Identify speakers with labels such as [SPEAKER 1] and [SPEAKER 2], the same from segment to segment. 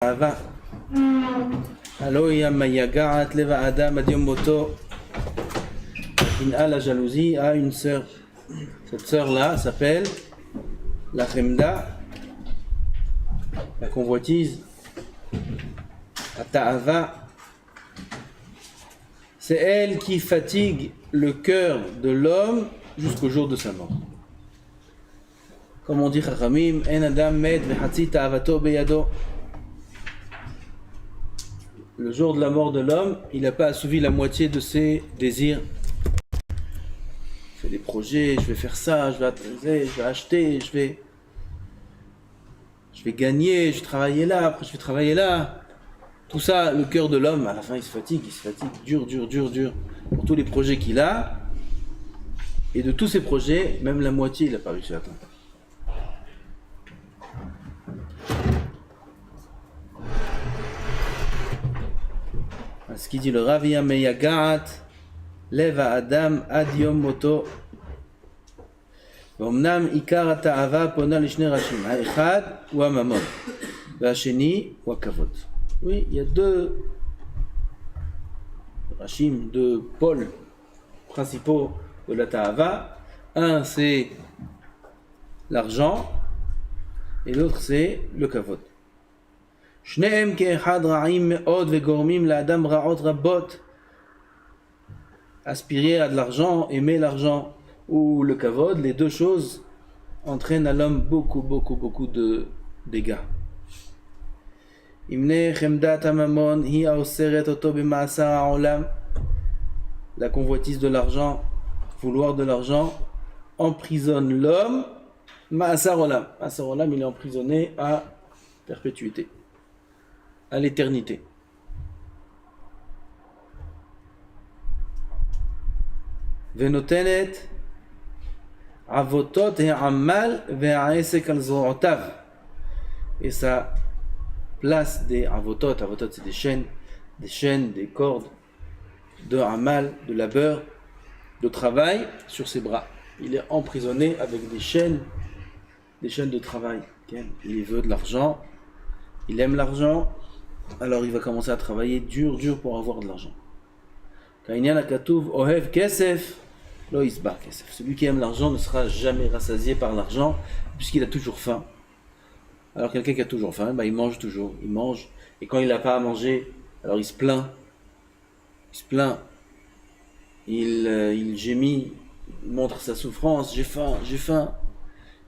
[SPEAKER 1] התאווה. הלא היא המייגעת לב האדם עד יום מותו. La jalousie a une sœur. Cette sœur-là s'appelle la Khemda, la convoitise, la Ta'ava. C'est elle qui fatigue le cœur de l'homme jusqu'au jour de sa mort. Comme on dit Chachamim, En Adam met v'chatzi ta'avato beyado. Le jour de la mort de l'homme, il n'a pas assouvi la moitié de ses désirs. Je fais des projets, je vais faire ça, je vais acheter, je vais gagner, je vais travailler là, après je vais travailler là. Tout ça, le cœur de l'homme, à la fin il se fatigue dur pour tous les projets qu'il a. Et de tous ces projets, même la moitié il n'a pas réussi à atteindre. Ce qu'il dit le Rav Yameyagaat Lev Adam Ad Yom Moto. ואומנם עיקר התאווה פונה לשני ראשים, האחד הוא הממון והשני הוא הכבוד. Oui, il y a deux rachim, deux pôles principaux de la ta'ava. Un c'est l'argent et l'autre c'est le kavod. שניהם כאחד רעים מאוד וגורמים לאדם רעות רבות. Aspirer à de l'argent, aimer l'argent ou le kavod, les deux choses entraînent à l'homme beaucoup de dégâts. Imne chemdat hamamon hi haoseret oto b'maasar ha'olam. La convoitise de l'argent, vouloir de l'argent, emprisonne l'homme. Maasar olam. Maasar olam, il est emprisonné à perpétuité, à l'éternité. ונותנת עבותות העמל והעסק על זרועותיו. Et ça place des avotot, c'est des chaînes, des cordes de amal, de labeur, de travail sur ses bras. Il est emprisonné avec des chaînes de travail. Il veut de l'argent, il aime l'argent, alors il va commencer à travailler dur pour avoir de l'argent. Ka'inyan hakatuv ohev kesef lo yisba kesef. Celui qui aime l'argent ne sera jamais rassasié par l'argent puisqu'il a toujours faim. Alors quelqu'un qui a toujours faim, il mange toujours, il mange, et quand il n'a pas à manger, alors il se plaint, il gémit, il montre sa souffrance, j'ai faim.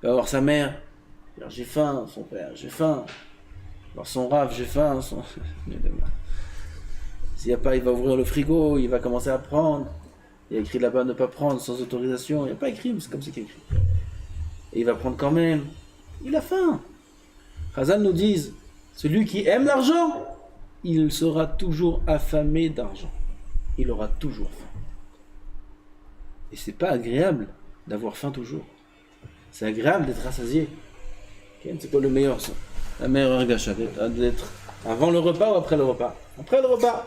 [SPEAKER 1] Il va voir sa mère, il va dire, j'ai faim, son père, j'ai faim. Alors son rave, j'ai faim. S'il n'y a pas, il va ouvrir le frigo, il va commencer à prendre. Il y a écrit là-bas ne pas prendre sans autorisation. Il n'y a pas écrit, mais c'est comme c'est écrit. Et il va prendre quand même. Il a faim. Chazal nous dit, celui qui aime l'argent, il sera toujours affamé d'argent. Il aura toujours faim. Et c'est pas agréable d'avoir faim toujours. C'est agréable d'être rassasié. C'est pas le meilleur ça. La meilleure gâcha d'être avant le repas ou après le repas. Après le repas.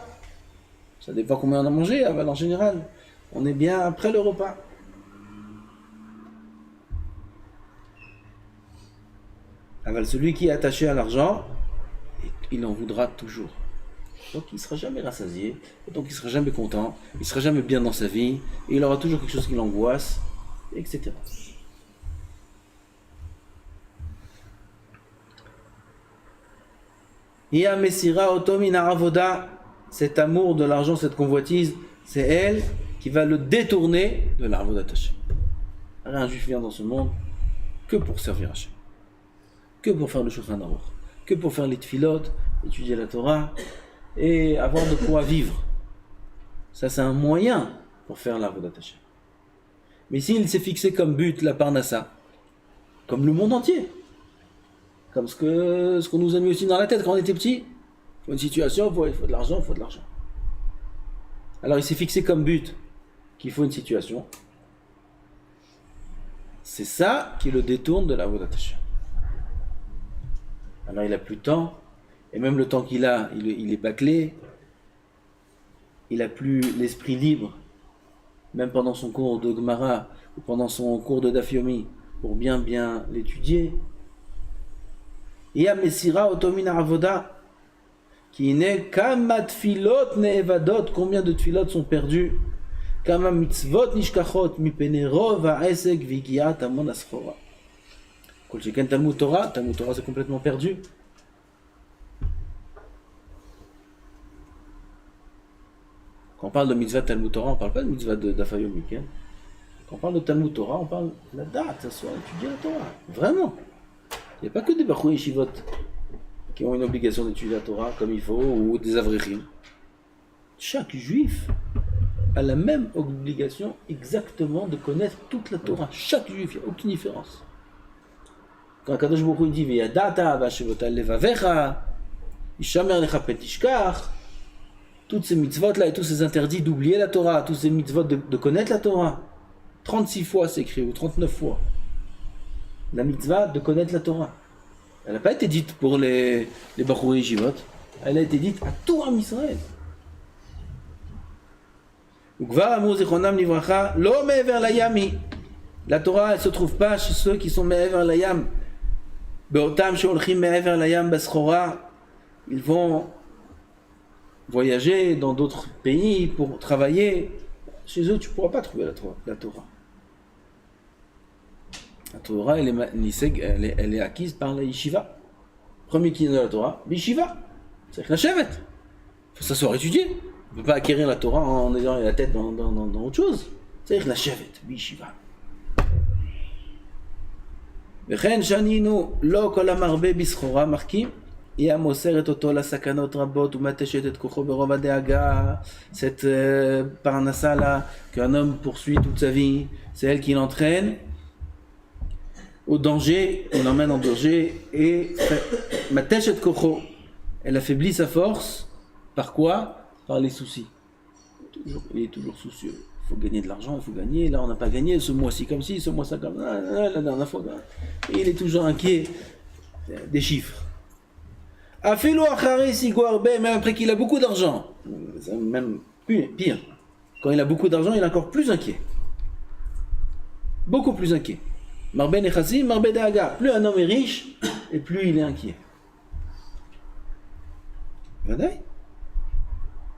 [SPEAKER 1] Ça dépend combien on a mangé, en général. On est bien après le repas. Alors, celui qui est attaché à l'argent, il en voudra toujours. Donc il ne sera jamais rassasié, donc il ne sera jamais content, il ne sera jamais bien dans sa vie, et il aura toujours quelque chose qui l'angoisse, etc. Ia Messira Otomina Avoda, cet amour de l'argent, cette convoitise, c'est elle qui va le détourner de l'Avodat Hashem. Un juif vient dans ce monde que pour servir Hashem, que pour faire le Shulchan Aruch, que pour faire les tfilot, étudier la Torah et avoir de quoi vivre. Ça c'est un moyen pour faire l'Avodat Hashem. Mais s'il s'est fixé comme but la Parnassa, comme le monde entier, comme ce qu'on nous a mis aussi dans la tête quand on était petit, il faut une situation, il faut de l'argent, Alors il s'est fixé comme but qu'il faut une situation. C'est ça qui le détourne de la Avodat Hashem. Alors il n'a plus de temps, et même le temps qu'il a, il est bâclé, il n'a plus l'esprit libre, même pendant son cours de Gemara, ou pendant son cours de Daf Yomi, pour bien l'étudier. Et à Messira Otomina Avoda, Qui n'est kama tfilot ne'evadot, combien de tfilot sont perdus? Kama mitzvot nishkachot mipene rov ha'esek v'higiat hamon aschora. Kol sheken Talmud Torah c'est complètement perdu. Quand on parle de mitzvah Talmud Torah, on ne parle pas de mitzvah d'Afayomik. Hein. Quand on parle de Talmud Torah, on parle de la date, s'asseoir, étudier la Torah. Vraiment. Il n'y a pas que des Bachou Yeshivot qui ont une obligation d'étudier la Torah comme il faut, ou des Avrichim. Chaque juif a la même obligation exactement de connaître toute la Torah. Chaque juif, il n'y a aucune différence. Quand Kadosh Baruch Hu dit V'yadata v'ashevota levavecha, Yishamer lecha petishkach, toutes ces mitzvot-là et tous ces interdits d'oublier la Torah, tous ces mitzvot de connaître la Torah, 36 fois c'est écrit, ou 39 fois. La mitzvah de connaître la Torah. Elle n'a pas été dite pour les Bachurei Yeshivot, elle a été dite à tout Am Israël. La Torah, elle ne se trouve pas chez ceux qui sont me'ever layam. Be'otam she'olchim me'ever layam baschora. Ils vont voyager dans d'autres pays pour travailler. Chez eux, tu ne pourras pas trouver la Torah. La Torah, elle est acquise par la yeshiva. Premier qui donne la Torah, yeshiva. C'est la chevet. Il faut s'asseoir et étudier. On ne peut pas acquérir la Torah en ayant la tête dans autre chose. C'est la chevet, yeshiva. וכן שנינו לא כל המרבה בסחורה מחכים היא המוסרת אותו לסכנות רבות ומתשת את כוחו ברוב הדאגה. Cette parnassa là qu'un homme poursuit toute sa vie, c'est elle qui l'entraîne au danger, on l'emmène en danger et mateshet kocho, elle affaiblit sa force. Par quoi? Par les soucis. Il est toujours soucieux. Il faut gagner de l'argent, il faut gagner. Là, on n'a pas gagné. Ce mois-ci comme ci, ce mois-ci comme ça. La dernière fois. Et il est toujours inquiet des chiffres. Afelo achare sigouarbe, même après qu'il a beaucoup d'argent. Même pire. Quand il a beaucoup d'argent, il est encore plus inquiet. Beaucoup plus inquiet. Marbe nechassim, marbe daaga. Plus un homme est riche, et plus il est inquiet. Vadaï.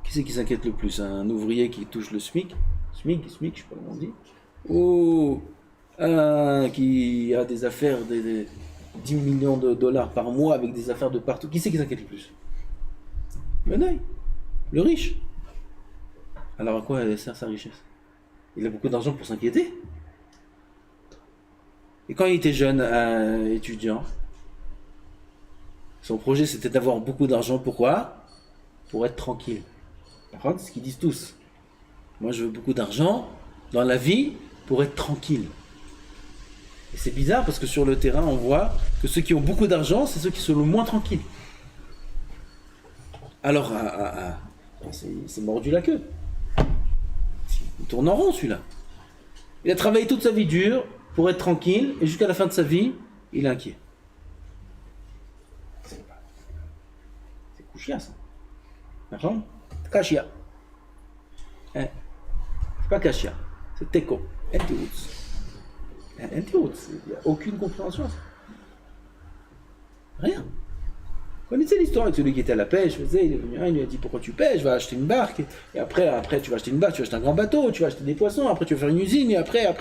[SPEAKER 1] Qui c'est qui s'inquiète le plus? Un ouvrier qui touche le SMIC, je sais pas comment on dit, ou un qui a des affaires de 10 millions de dollars par mois avec des affaires de partout. Qui c'est qui s'inquiète le plus? Le riche. Alors à quoi sert sa richesse? Il a beaucoup d'argent pour s'inquiéter. Et quand il était jeune, étudiant, son projet c'était d'avoir beaucoup d'argent. Pourquoi? Pour être tranquille. C'est ce qu'ils disent tous. Moi je veux beaucoup d'argent dans la vie pour être tranquille. Et c'est bizarre parce que sur le terrain on voit que ceux qui ont beaucoup d'argent c'est ceux qui sont le moins tranquilles. Alors c'est mordu la queue. Il tourne en rond celui-là. Il a travaillé toute sa vie dure pour être tranquille et jusqu'à la fin de sa vie il est inquiet. C'est couchia ça. D'accord? Kashia. C'est pas Kashia, c'est Teko. Anti-roots. Anti-roots. Il n'y a aucune compréhension. Rien. Vous connaissez l'histoire avec celui qui était à la pêche, il est venu, il lui a dit pourquoi tu pêches, va acheter une barque, et après tu vas acheter une barque, tu vas acheter un grand bateau, tu vas acheter des poissons, après tu vas faire une usine, et après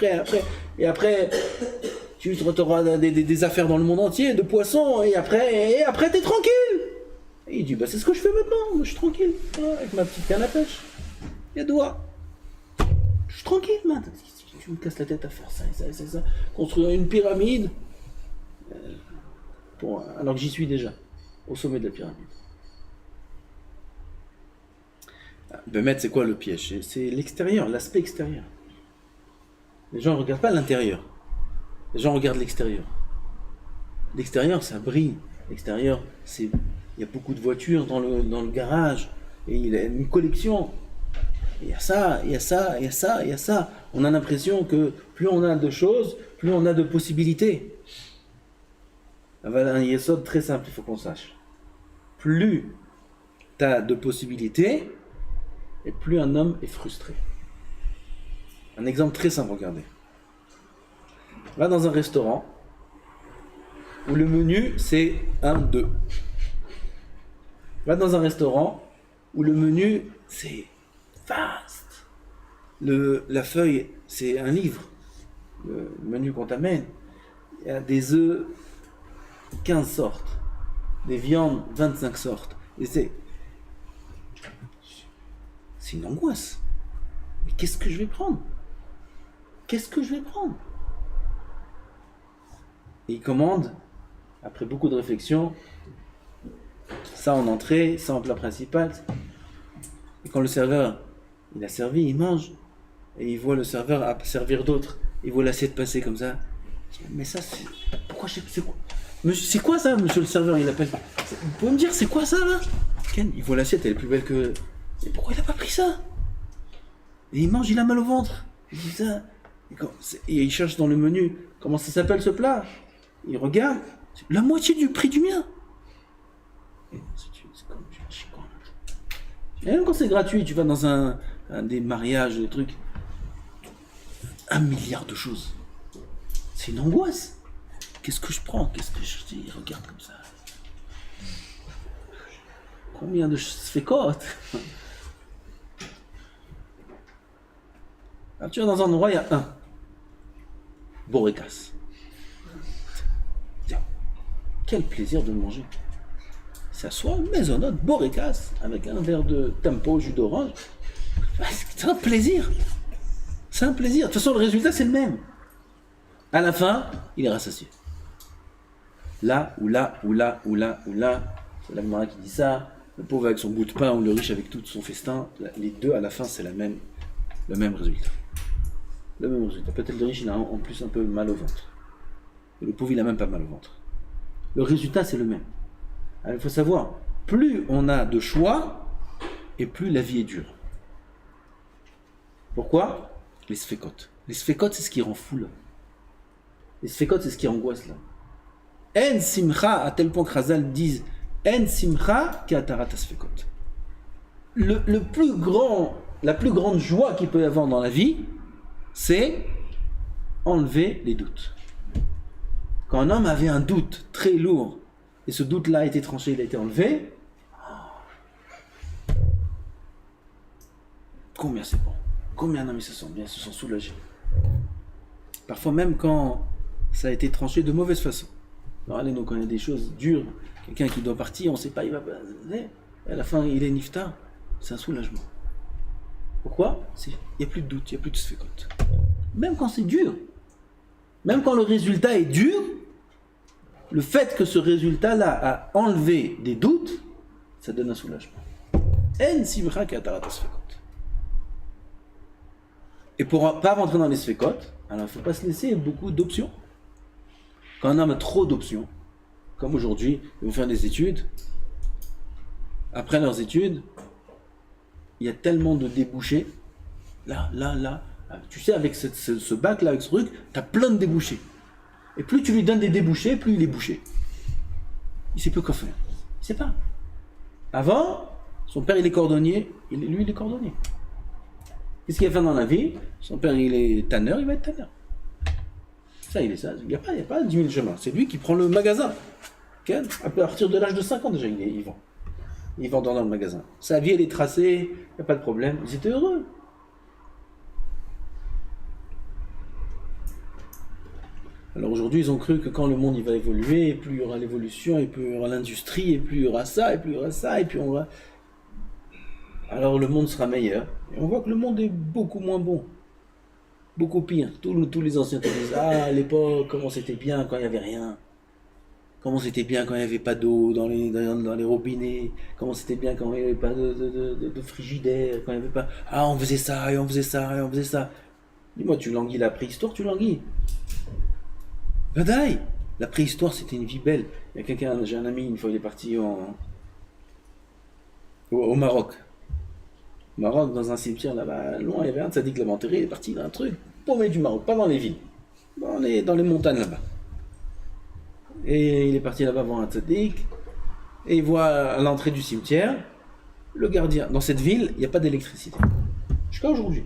[SPEAKER 1] tu auras des affaires dans le monde entier, de poissons, et après t'es tranquille. Et il dit c'est ce que je fais maintenant, je suis tranquille, avec ma petite canne à pêche. Il y a doigts. Je suis tranquille maintenant. Tu me casses la tête à faire ça. Construire une pyramide. Alors que j'y suis déjà. Au sommet de la pyramide. Bémet, c'est quoi le piège? C'est l'extérieur, l'aspect extérieur. Les gens ne regardent pas l'intérieur. Les gens regardent l'extérieur. L'extérieur, ça brille. L'extérieur, il y a beaucoup de voitures dans le garage. Et il y a une collection. Il y a ça. On a l'impression que plus on a de choses, plus on a de possibilités. Un yesod très simple, il faut qu'on sache. Plus tu as de possibilités, et plus un homme est frustré. Un exemple très simple, regardez. Va dans un restaurant où le menu c'est 1, 2. Va dans un restaurant où le menu, c'est vaste. La feuille, c'est un livre. Le menu qu'on t'amène. Il y a des œufs, 15 sortes. Des viandes, 25 sortes. Et c'est une angoisse. Mais qu'est-ce que je vais prendre? Qu'est-ce que je vais prendre? Et il commande, après beaucoup de réflexion, ça en entrée, ça en plat principal. Et quand le serveur, il a servi, il mange, et il voit le serveur servir d'autres, il voit l'assiette passer comme ça. Mais ça, c'est... Pourquoi c'est quoi? C'est quoi ça, monsieur le serveur? Il appelle. Vous pouvez me dire, c'est quoi ça, là? Ken, il voit l'assiette, elle est plus belle que... Mais pourquoi il a pas pris ça? Et il mange, il a mal au ventre. Il dit ça. Et il cherche dans le menu, comment ça s'appelle ce plat? Il regarde, c'est la moitié du prix du mien. C'est comme chiant. Et même quand c'est gratuit, tu vas dans un des mariages, des trucs, 1 milliard de choses. C'est une angoisse. Qu'est-ce que je prends? Qu'est-ce que je dis? Regarde comme ça. Combien de sfekot? Alors tu vas dans un endroit, il y a un borékas. Quel plaisir de le manger. Ça soit maisonnote, borékas, avec un verre de tempo, jus d'orange. C'est un plaisir. C'est un plaisir. De toute façon, le résultat, c'est le même. À la fin, il est rassasié. Là, ou là, ou là, ou là, ou là. C'est la Gemara qui dit ça. Le pauvre avec son bout de pain ou le riche avec tout son festin. Les deux, à la fin, c'est le même résultat. Le même résultat. Peut-être le riche, il a en plus un peu mal au ventre. Et le pauvre, il a même pas mal au ventre. Le résultat, c'est le même. Alors, il faut savoir, plus on a de choix, et plus la vie est dure. Pourquoi? Les sfekot. Les sfekot, c'est ce qui rend fou là. Les sfekot, c'est ce qui angoisse là. En simcha, à tel point que Chazal disent En simcha ki atarat sfekot. La plus grande joie qu'il peut y avoir dans la vie, c'est enlever les doutes. Quand un homme avait un doute très lourd, et ce doute-là a été tranché, il a été enlevé, combien c'est bon, combien d'hommes se sentent bien, se sont soulagés. Parfois même quand ça a été tranché de mauvaise façon. Alors allez, donc quand il y a des choses dures, quelqu'un qui doit partir, on ne sait pas, il va... À la fin, il est niftar, c'est un soulagement. Pourquoi? Il n'y a plus de doute, il n'y a plus de sfekot. Même quand c'est dur, même quand le résultat est dur, le fait que ce résultat-là a enlevé des doutes, ça donne un soulagement. En simcha ki atarat sfekot. Et pour ne pas rentrer dans les sfekot, alors il ne faut pas se laisser beaucoup d'options. Quand un homme a trop d'options, comme aujourd'hui, ils vont faire des études. Après leurs études, il y a tellement de débouchés. Là. Tu sais, avec ce bac-là, avec ce truc, tu as plein de débouchés. Et plus tu lui donnes des débouchés, plus il est bouché. Il ne sait plus quoi faire. Il ne sait pas. Avant, son père, il est cordonnier. Lui, il est cordonnier. Qu'est-ce qu'il va faire dans la vie? Son père, il est tanneur, il va être tanneur. Ça, il est ça. Il n'y a pas 10 000 chemins. C'est lui qui prend le magasin. Okay? À partir de l'âge de 5 ans, déjà, il vend. Il vend dans le magasin. Sa vie, elle est tracée, il n'y a pas de problème. Ils étaient heureux. Alors aujourd'hui, ils ont cru que quand le monde il va évoluer, et plus il y aura l'évolution, et plus il y aura l'industrie, et plus il y aura ça, et plus il y aura ça, et puis on va... Alors le monde sera meilleur. Et on voit que le monde est beaucoup moins bon. Beaucoup pire. Tous les anciens te disent, à l'époque, comment c'était bien quand il n'y avait rien. Comment c'était bien quand il n'y avait pas d'eau dans les robinets. Comment c'était bien quand il n'y avait pas de frigidaire. Quand il n'y avait pas... Ah, on faisait ça, et on faisait ça, et on faisait ça. Dis-moi, tu languis la préhistoire, tu languis. Badaï, la préhistoire, c'était une vie belle. Il y a quelqu'un, j'ai un ami, une fois il est parti au Maroc. Au Maroc, dans un cimetière là-bas, loin, il y avait un tzaddik là-bas enterré, il est parti dans un truc paumé du Maroc, pas dans les villes, dans les montagnes là-bas. Et il est parti là-bas voir un tzaddik, et il voit à l'entrée du cimetière, le gardien. Dans cette ville, il n'y a pas d'électricité. Jusqu'à aujourd'hui.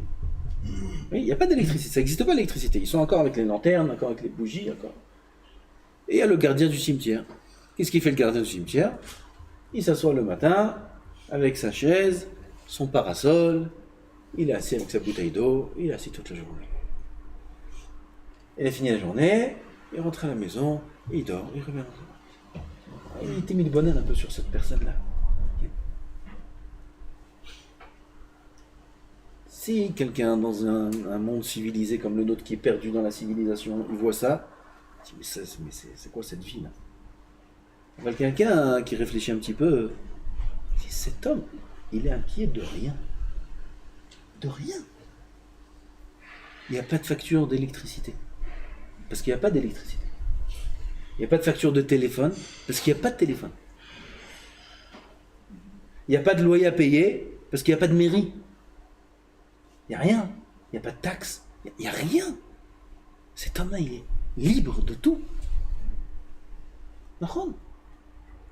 [SPEAKER 1] Oui, il n'y a pas d'électricité, ça n'existe pas l'électricité. Ils sont encore avec les lanternes, encore avec les bougies, encore. Et il y a le gardien du cimetière. Qu'est-ce qu'il fait le gardien du cimetière? Il s'assoit le matin, avec sa chaise, son parasol, il est assis avec sa bouteille d'eau, il est assis toute la journée. Il a fini la journée, il rentre à la maison, il dort, il revient. Il était mis le bonheur un peu sur cette personne-là. Si quelqu'un dans un monde civilisé comme le nôtre qui est perdu dans la civilisation, il voit ça, il dit mais c'est quoi cette vie là? Quelqu'un qui réfléchit un petit peu, il dit cet homme, il est inquiet de rien. De rien. Il n'y a pas de facture d'électricité. Parce qu'il n'y a pas d'électricité. Il n'y a pas de facture de téléphone. Parce qu'il n'y a pas de téléphone. Il n'y a pas de loyer à payer. Parce qu'il n'y a pas de mairie. Il n'y a rien. Il n'y a pas de taxes. Il n'y a rien. Cet homme-là, il est libre de tout.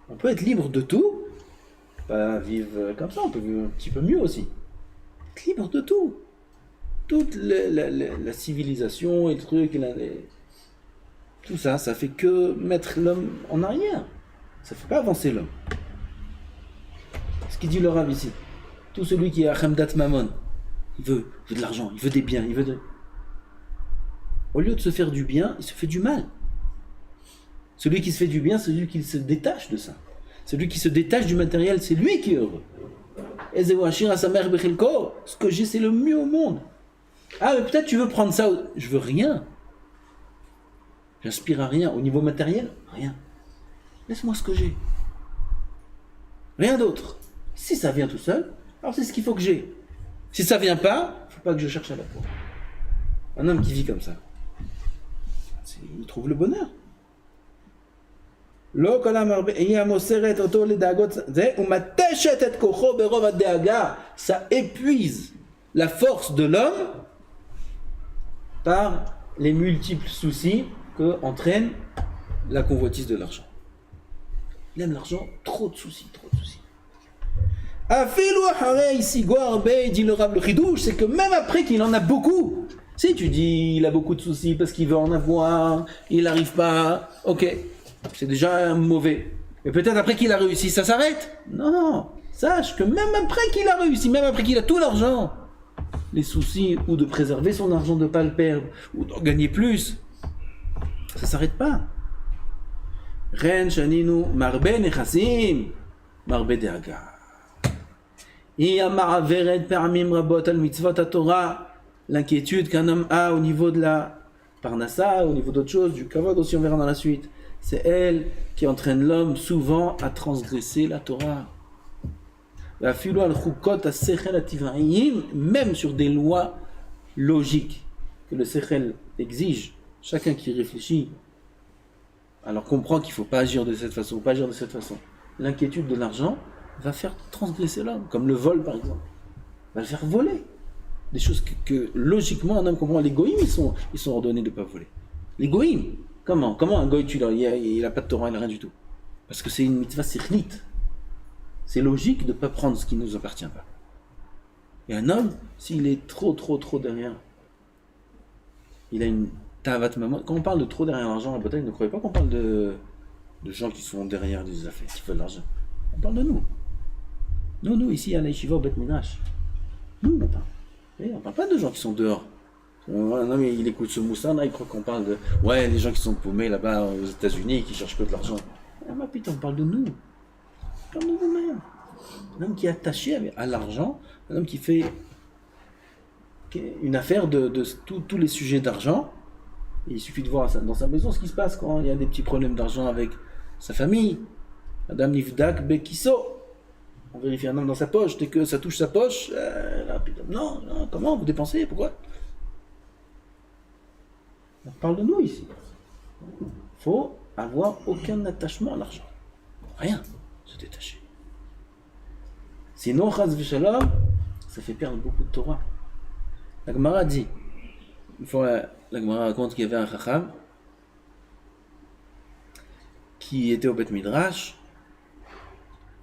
[SPEAKER 1] On peut être libre de tout. Pas vivre comme ça, on peut vivre un petit peu mieux aussi. Être libre de tout. Toute la civilisation et le truc, tout ça, ça fait que mettre l'homme en arrière. Ça ne fait pas avancer l'homme. Ce qu'il dit le Rav ici. Tout celui qui est à Hamdat Mammon, il veut de l'argent, il veut des biens, Au lieu de se faire du bien, il se fait du mal. Celui qui se fait du bien, c'est celui qui se détache de ça. Celui qui se détache du matériel, c'est lui qui est heureux. Ce que j'ai, c'est le mieux au monde. Ah, mais peut-être tu veux prendre ça. Je veux rien. J'aspire à rien. Au niveau matériel, rien. Laisse-moi ce que j'ai. Rien d'autre. Si ça vient tout seul, alors c'est ce qu'il faut que j'ai. Si ça vient pas, il ne faut pas que je cherche à la peau. Un homme qui vit comme ça, il trouve le bonheur. Ça épuise la force de l'homme par les multiples soucis que entraîne la convoitise de l'argent. Il aime l'argent, trop de soucis. Dit le Rav, le Chidouche, c'est que même après qu'il en a beaucoup, si tu dis il a beaucoup de soucis parce qu'il veut en avoir, il n'arrive pas, ok, c'est déjà mauvais. Mais peut-être après qu'il a réussi, ça s'arrête? Non, sache que même après qu'il a réussi, même après qu'il a tout l'argent, les soucis ou de préserver son argent, de ne pas le perdre, ou d'en gagner plus, ça ne s'arrête pas. Ren shaninu marbe nechassim, marbe deaga. L'inquiétude qu'un homme a au niveau de la parnassa, au niveau d'autres choses, du kavod aussi on verra dans la suite, c'est elle qui entraîne l'homme souvent à transgresser la Torah. Même sur des lois logiques que le sechel exige, chacun qui réfléchit, alors comprend qu'il ne faut pas agir de cette façon, pas agir de cette façon. L'inquiétude de l'argent va faire transgresser l'homme, comme le vol par exemple, va le faire voler. Des choses que logiquement un homme comprend. Les goïms, ils sont ordonnés de ne pas voler. Les goïms, comment un goï il n'a pas de Torah, il n'a rien du tout. Parce que c'est une mitzvah sichlite. C'est logique de ne pas prendre ce qui ne nous appartient pas. Et un homme, s'il est trop derrière, il a une tavat maman. Quand on parle de trop derrière l'argent à la bataille, ne croyez pas qu'on parle de gens qui sont derrière des affaires, qui veulent de l'argent. On parle de nous. Nous ici à l'Aïshiva au Bet Midrash. Nous, on parle. Et on parle pas de gens qui sont dehors. Un homme, il écoute ce moussan, il croit qu'on parle de... Ouais, les gens qui sont paumés là-bas aux États-Unis, qui cherchent que de l'argent. Ah, ma putain, on parle de nous. On parle de nous-mêmes. Un homme qui est attaché à l'argent, un homme qui fait une affaire de tous les sujets d'argent. Il suffit de voir dans sa maison ce qui se passe quand il y a des petits problèmes d'argent avec sa famille. Madame Nivdak Bekiso. On vérifie un homme dans sa poche, dès que ça touche sa poche, là, putain, non, comment vous dépensez, pourquoi? On parle de nous ici. Il faut avoir aucun attachement à l'argent. Rien, se détacher. Sinon, chas v'shalom, ça fait perdre beaucoup de Torah. La Gemara dit, une fois la Gemara raconte qu'il y avait un chacham qui était au Bet Midrash.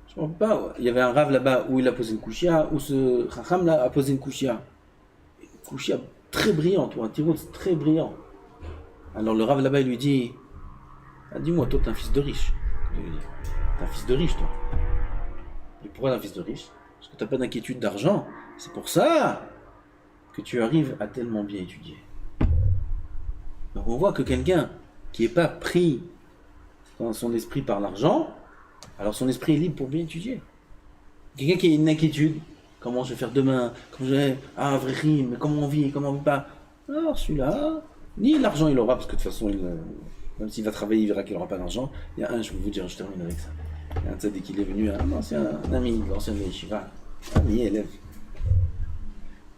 [SPEAKER 1] Je ne comprends pas, il y avait un rave là-bas où il a posé une kouchia, où ce chacham là a posé une kouchia. Une kouchia très brillante, ou un tirot très brillant. Alors le rave là-bas il lui dit, dis-moi, toi t'es un fils de riche. T'es un fils de riche toi. pourquoi t'es un fils de riche? Parce que t'as pas d'inquiétude d'argent. C'est pour ça que tu arrives à tellement bien étudier. Donc on voit que quelqu'un qui n'est pas pris dans son esprit par l'argent, alors son esprit est libre pour bien étudier. Quelqu'un qui a une inquiétude, comment je vais faire demain, comment je vais, vrai rime, mais comment on vit pas. Alors celui-là, ni l'argent il aura, parce que de toute façon, même s'il va travailler, il verra qu'il n'aura pas d'argent. Il y a un, je vais vous dire, je termine avec ça. Il y a un tzaddik qui est venu, un ami de l'ancien Yeshiva, un ami élève.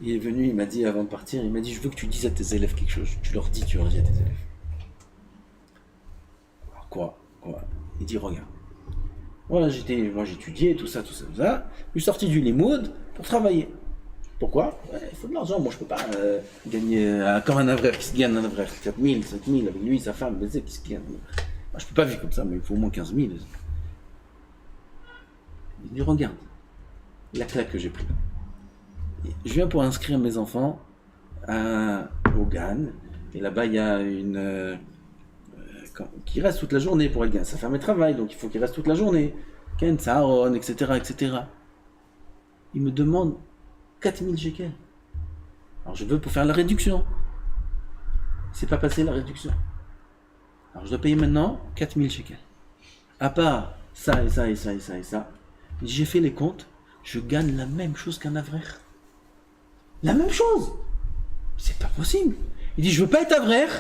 [SPEAKER 1] Il est venu, il m'a dit avant de partir, il m'a dit, je veux que tu dises à tes élèves quelque chose. Tu leur dis à tes élèves. Alors quoi? Il dit, regarde. Moi j'étudiais, tout ça. Je suis sorti du limoud pour travailler. Pourquoi? Il faut de l'argent. Moi je peux pas gagner comme un avraire qui se gagne un avraire 4 000, 5 000 avec lui, sa femme, qui se gagne. Moi, je peux pas vivre comme ça, mais il faut au moins 15 000. Il dit, regarde la claque que j'ai prise. Je viens pour inscrire mes enfants au GAN, et là-bas il y a une qui reste toute la journée pour être GAN. Sa femme elle travaille, donc il faut qu'il reste toute la journée. Ken, Saharon, etc. Il me demande 4000 shekels. Alors je veux pour faire la réduction. C'est pas passé la réduction. Alors je dois payer maintenant 4000 shekels. À part ça et ça. J'ai fait les comptes, je gagne la même chose qu'un avraire. La même chose. C'est pas possible. Il dit, je veux pas être avraire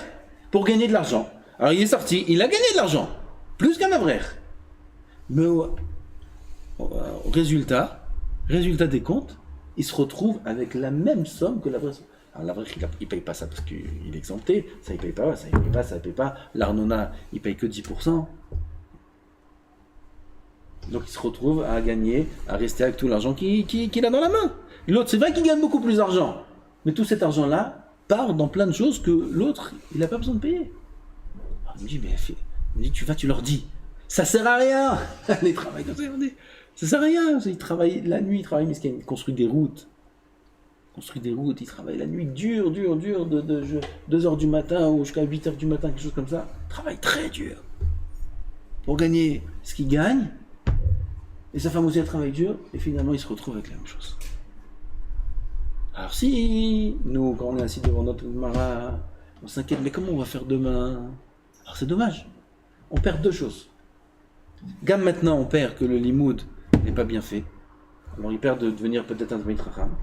[SPEAKER 1] pour gagner de l'argent. Alors il est sorti, il a gagné de l'argent. Plus qu'un avraire. Mais au résultat des comptes, il se retrouve avec la même somme que l'avraire. Alors l'avraire, il paye pas ça parce qu'il est exempté. Ça, il paye pas. L'Arnona, il paye que 10%. Donc il se retrouve à gagner, à rester avec tout l'argent qu'il a dans la main. L'autre, c'est vrai qu'il gagne beaucoup plus d'argent. Mais tout cet argent-là part dans plein de choses que l'autre, il n'a pas besoin de payer. Alors, il me dit, tu leur dis. Ça sert à rien. Les travails comme ça, ça sert à rien. Il travaille la nuit, il construit des routes. Il travaille la nuit dur, de 2h du matin ou jusqu'à 8h du matin, quelque chose comme ça. Il travaille très dur. Pour gagner ce qu'il gagne. Et sa femme aussi, elle travaille dur. Et finalement, il se retrouve avec la même chose. Alors si, nous, quand on est assis devant notre Mara, on s'inquiète, mais comment on va faire demain? Alors c'est dommage. On perd deux choses. Gamme maintenant, on perd que le limoud n'est pas bien fait. Alors il perd de devenir peut-être un Talmid Chacham.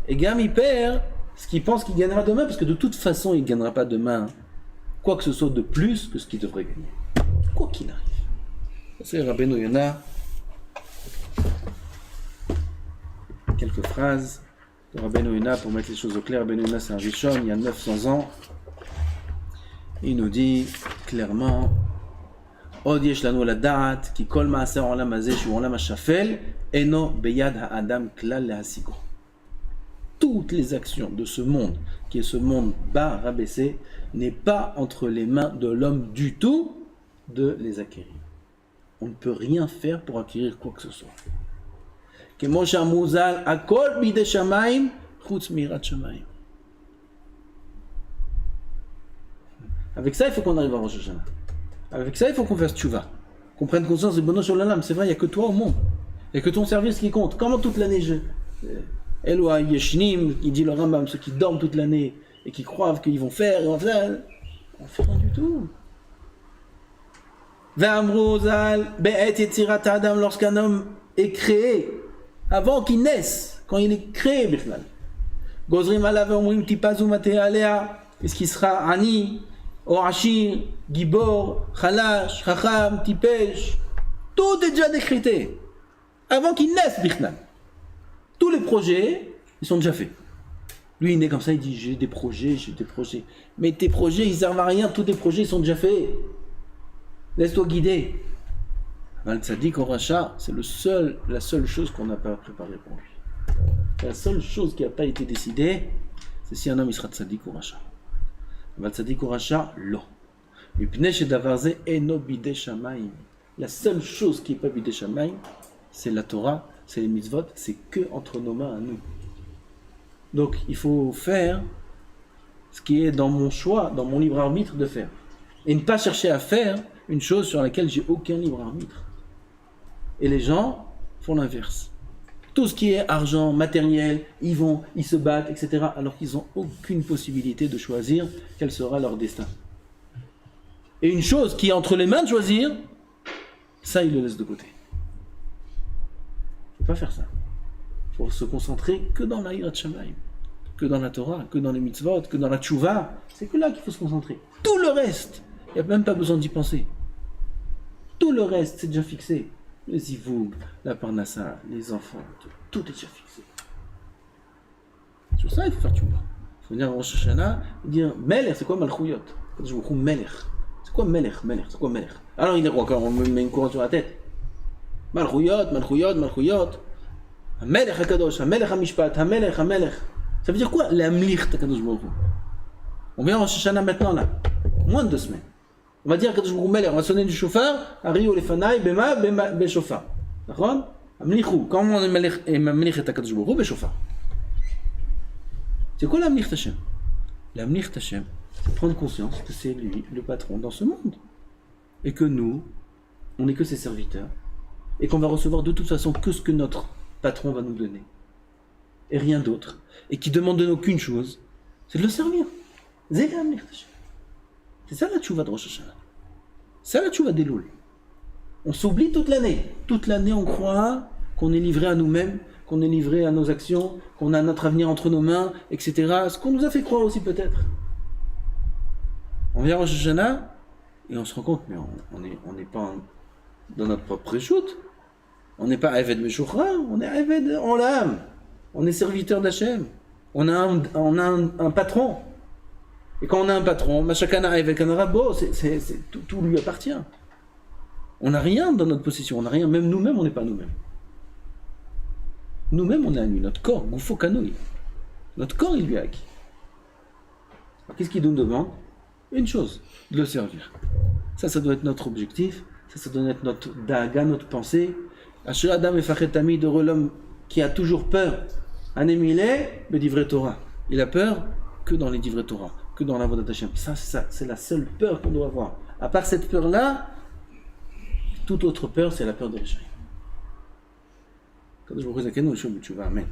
[SPEAKER 1] Et Gamme, il perd ce qu'il pense qu'il gagnera demain, parce que de toute façon, il ne gagnera pas demain quoi que ce soit de plus que ce qu'il devrait gagner. Quoi qu'il arrive. C'est Rabbeinu Yonah. Quelques phrases de Rabbeinu Yonah pour mettre les choses au clair. Rabbeinu Yonah, c'est un Rishon, il y a 900 ans. Il nous dit clairement Od yesh lanu lada'at ki kol ma'aser olam hazeh shu olam hashafel eno beyad ha'adam klal lehasigo. Toutes les actions de ce monde, qui est ce monde bas, rabaissé, n'est pas entre les mains de l'homme du tout de les acquérir. On ne peut rien faire pour acquérir quoi que ce soit. כמו שהמוזל, הכל בידי שמיים, חוץ מיראת שמיים. Avec ça, il faut qu'on arrive à Rosh Hashanah. Avec ça, il faut qu'on fasse tchouva. Qu'on prenne conscience de Bono Sholem. C'est vrai, il n'y a que toi au monde. Il n'y a que ton service qui compte. Comment toute l'année Eloa Yeshnim, il dit le Rambam, ceux qui dorment toute l'année et qui croient qu'ils vont faire, on fait rien du tout. Ve'amruzal, be'et yetzirat adam, lorsqu'un homme est créé, avant qu'il naisse, quand il est créé, Bichlal. Gozrim alav omrim tipazu matea alea, est-ce qu'il sera ani, orachir, gibor, chalash, chacham, tipesh, tout est déjà décrété. Avant qu'il naisse, Bichlal. Tous les projets, ils sont déjà faits. Lui, il naît comme ça, il dit j'ai des projets. Mais tes projets, ils servent à rien, tous tes projets, ils sont déjà faits. Laisse-toi guider. Al Tzadik au Racha, c'est la seule chose qu'on n'a pas préparée pour lui. La seule chose qui n'a pas été décidée, c'est si un homme il sera Tzadik au Racha. Al Tzadik au Racha, l'eau. La seule chose qui n'est pas bidé Shamaim, c'est la Torah, c'est les mitzvot, c'est que entre nos mains à nous. Donc il faut faire ce qui est dans mon choix, dans mon libre arbitre de faire. Et ne pas chercher à faire une chose sur laquelle j'ai aucun libre arbitre. Et les gens, font l'inverse. Tout ce qui est argent, matériel, ils se battent, etc. Alors qu'ils n'ont aucune possibilité de choisir quel sera leur destin. Et une chose qui est entre les mains de choisir, ça ils le laissent de côté. Il ne faut pas faire ça. Il faut se concentrer que dans la Hirat Shamayim, que dans la Torah, que dans les mitzvot, que dans la tchouva. C'est que là qu'il faut se concentrer. Tout le reste, il n'y a même pas besoin d'y penser. Tout le reste, c'est déjà fixé. Les ivoug, la parnassa, les enfants, tout est déjà fixé. Sur ça, il faut faire tchouva. Il faut venir à Rosh Hashanah et dire Melech, c'est quoi Malchouyot? Je vous trouve Melech. C'est quoi Melech? C'est quoi Melech? Alors il est quoi? On me met une couronne sur la tête. Malchouyot. Melech HaKadosh, Melech HaMishpat, Melech. Ça veut dire quoi? L'Amlich HaKadosh Baruch Hu. On vient à Rosh Hashanah maintenant là. Moins de 2 semaines. On va dire Kadosh Baruch Hu Melech, on va sonner du chauffard, Ariou Lefanai, Bema, Beshofar. D'accord? Amlichou. Comment on est Melech et Kadosh Baruch Hu? Beshofar. C'est quoi l'Amlich Hashem? L'Amlich Hashem, c'est prendre conscience que c'est lui le patron dans ce monde. Et que nous, on n'est que ses serviteurs. Et qu'on va recevoir de toute façon que ce que notre patron va nous donner. Et rien d'autre. Et qui demande de nous qu'une chose, c'est de le servir. C'est l'Amlich Hashem. C'est ça la tchouva de Rosh Hashanah. C'est ça la tchouva d'Elul. On s'oublie toute l'année. Toute l'année, on croit qu'on est livré à nous-mêmes, qu'on est livré à nos actions, qu'on a notre avenir entre nos mains, etc. Ce qu'on nous a fait croire aussi peut-être. On vient à Rosh Hashanah et on se rend compte, mais on n'est pas dans notre propre réchoute. On n'est pas Aved Meshuchra, on est Aved en l'âme. On est serviteur d'Hachem. On a un patron. Et quand on a un patron, Mashakana avec un rabo, tout lui appartient. On n'a rien dans notre possession, on n'a rien, même nous-mêmes, on n'est pas nous-mêmes. Nous-mêmes, on est à lui, notre corps, Goufo Kanoi. Notre corps, il lui est acquis. Alors, qu'est-ce qu'il nous demande? Une chose, de le servir. Ça doit être notre objectif, ça doit être notre daga, notre pensée. Asher Adam et Fachetami de l'homme qui a toujours peur. Anemile, le divrei Torah. Il a peur que dans les divrei Torah. Que dans la voie d'Hachem. Ça, c'est la seule peur qu'on doit avoir. À part cette peur-là, toute autre peur, c'est la peur de l'échec. Quand je vous pose la question, je suis Amen.